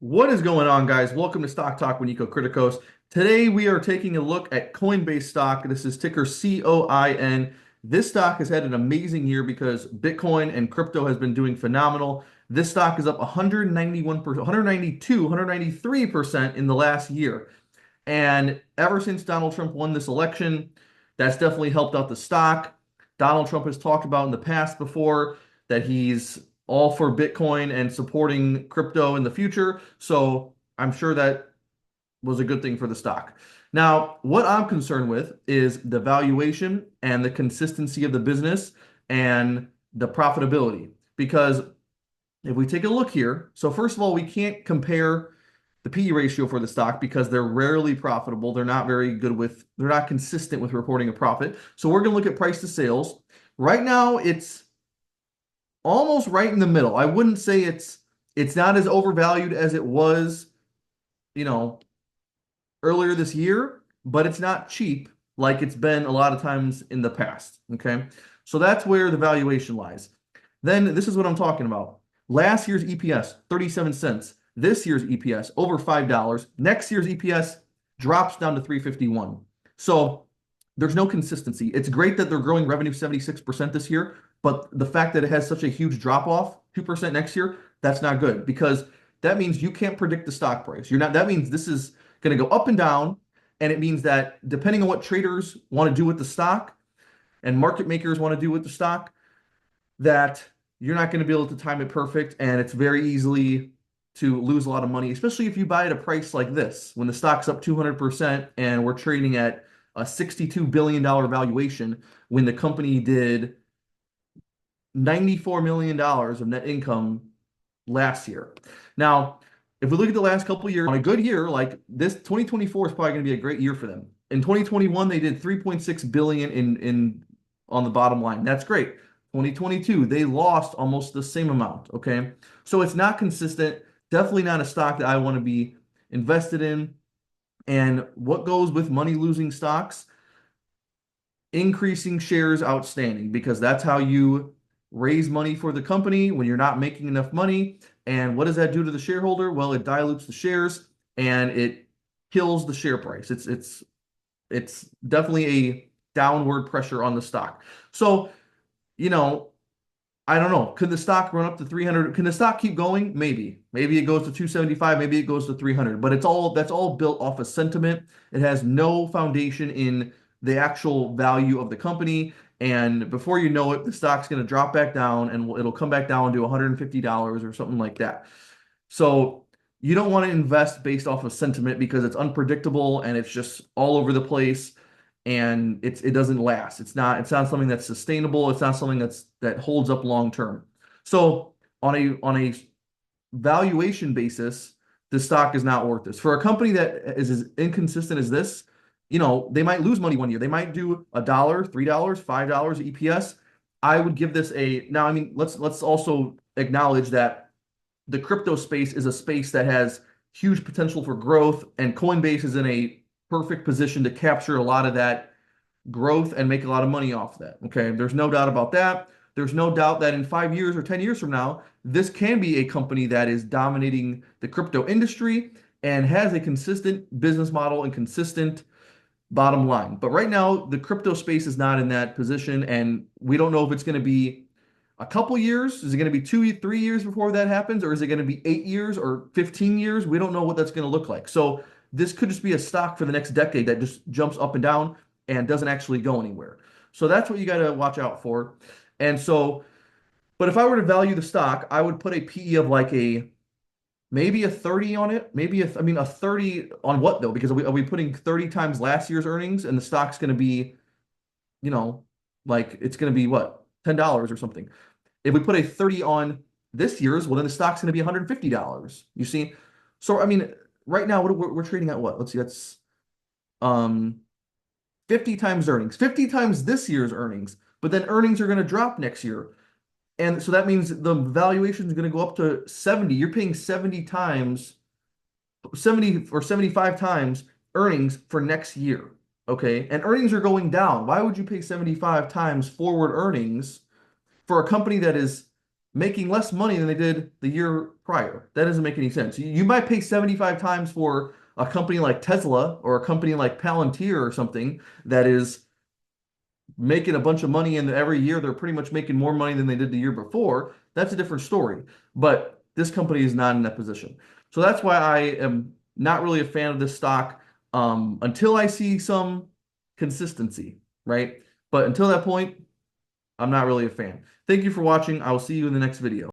What is going on, guys? Welcome to Stock Talk with Nico Criticos. Today we are taking a look at Coinbase stock. This is ticker COIN. This stock has had an amazing year because Bitcoin and crypto has been doing phenomenal. This stock is up 191%, 192, 193% in the last year. And ever since Donald Trump won this election, that's definitely helped out the stock. Donald Trump has talked about in the past before that he's all for Bitcoin and supporting crypto in the future. So I'm sure that was a good thing for the stock. Now, what I'm concerned with is the valuation and the consistency of the business and the profitability. Because if we take a look here, so first of all, we can't compare the PE ratio for the stock because they're rarely profitable. They're not very good with, they're not consistent with reporting a profit. So we're going to look at price to sales. Right now, it's almost right in the middle. I wouldn't say it's not as overvalued as it was, you know, earlier this year, but it's not cheap like it's been a lot of times in the past. Okay. So that's where the valuation lies. Then this is what I'm talking about. Last year's EPS, 37 cents. This year's EPS, over $5. Next year's EPS drops down to 351. So there's no consistency. It's great that they're growing revenue 76% this year, but the fact that it has such a huge drop off, 2% next year, that's not good because that means you can't predict the stock price. You're not, that means this is going to go up and down. And it means that depending on what traders want to do with the stock and market makers want to do with the stock, that you're not going to be able to time it perfect. And it's very easily to lose a lot of money, especially if you buy at a price like this, when the stock's up 200% and we're trading at a $62 billion valuation when the company did $94 million of net income last year. Now, if we look at the last couple of years, on a good year, like this 2024 is probably going to be a great year for them. In 2021, they did 3.6 billion in on the bottom line. That's great. 2022, they lost almost the same amount. Okay. So it's not consistent. Definitely not a stock that I want to be invested in. And what goes with money losing stocks? Increasing shares outstanding, because that's how you raise money for the company when you're not making enough money. And what does that do to the shareholder? Well, it dilutes the shares and it kills the share price. It's definitely a downward pressure on the stock. So, you know, I don't know. Could the stock run up to 300? Can the stock keep going? Maybe. Maybe it goes to 275, maybe it goes to 300. But that's all built off of sentiment. It has no foundation in the actual value of the company. And before you know it, the stock's going to drop back down and it'll come back down to $150 or something like that. So you don't want to invest based off of sentiment because it's unpredictable and it's just all over the place and it doesn't last. It's not something that's sustainable. It's not something that holds up long term. So on a valuation basis, the stock is not worth this. For a company that is as inconsistent as this, they might lose money one year. They might do $1, $3, $5 EPS. I would give this a now. I mean, let's also acknowledge that the crypto space is a space that has huge potential for growth, and Coinbase is in a perfect position to capture a lot of that growth and make a lot of money off that. Okay, there's no doubt about that. There's no doubt that in 5 years or 10 years from now, this can be a company that is dominating the crypto industry and has a consistent business model and consistent bottom line. But right now, the crypto space is not in that position, and we don't know if it's going to be a couple years. Is it going to be 2, 3 years before that happens, or is it going to be 8 years or 15 years? We don't know what that's going to look like. So this could just be a stock for the next decade that just jumps up and down and doesn't actually go anywhere. So that's what you got to watch out for. And so, but if I were to value the stock, I would put a PE of like maybe a 30 on it. I mean, a 30 on what though? Because are we putting 30 times last year's earnings and the stock's going to be, you know, like it's going to be what? $10 or something. If we put a 30 on this year's, well, then the stock's going to be $150. You see? So, I mean, right now, we're trading at what? Let's see, that's um 50 times earnings, 50 times this year's earnings, but then earnings are going to drop next year. And so that means the valuation is going to go up to 70. You're paying 70 times, 70 or 75 times earnings for next year. Okay. And earnings are going down. Why would you pay 75 times forward earnings for a company that is making less money than they did the year prior. That doesn't make any sense. You might pay 75 times for a company like Tesla or a company like Palantir or something that is making a bunch of money, and every year they're pretty much making more money than they did the year before. That's a different story. But this company is not in that position. So that's why I am not really a fan of this stock until I see some consistency, right? But until that point, I'm not really a fan. Thank you for watching. I will see you in the next video.